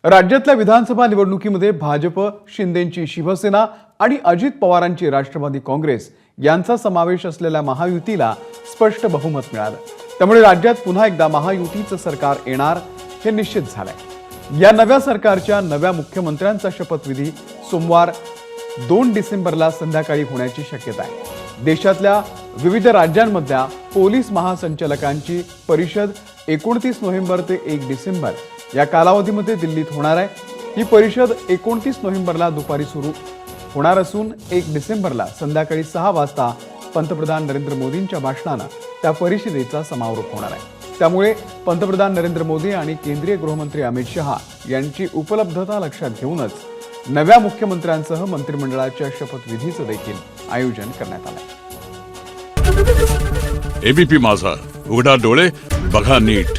राज्यातल्या विधानसभा निवडणुकीमध्ये भाजप, शिंदेंची शिवसेना आणि अजित पवारांची राष्ट्रवादी काँग्रेस यांचा समावेश असलेल्या महायुतीला स्पष्ट बहुमत मिळालं। त्यामुळे राज्यात पुन्हा एकदा महायुतीचं सरकार येणार हे निश्चित झालंय। या नव्या सरकारच्या नव्या मुख्यमंत्र्यांचा शपथविधी सोमवार 2 डिसेंबरला संध्याकाळी होण्याची शक्यता आहे। देशातल्या विविध राज्यांमधल्या पोलीस महासंचालकांची परिषद 29 नोव्हेंबर ते 1 डिसेंबर या कालावधीमध्ये दिल्लीत होणार आहे। ही परिषद 29 नोव्हेंबरला दुपारी सुरू होणार असून 1 डिसेंबरला संध्याकाळी 6 वाजता पंतप्रधान नरेंद्र मोदींच्या भाषणाने त्या परिषदेचा समारोप होणार आहे। त्यामुळे पंतप्रधान नरेंद्र मोदी आणि केंद्रीय गृहमंत्री अमित शहा यांची उपलब्धता लक्षात घेऊनच नव्या मुख्यमंत्र्यांसह मंत्रिमंडळाच्या शपथविधीचं देखील आयोजन करण्यात आलं आहे। एबीपी माझा, उघडा डोळे बघा नीट।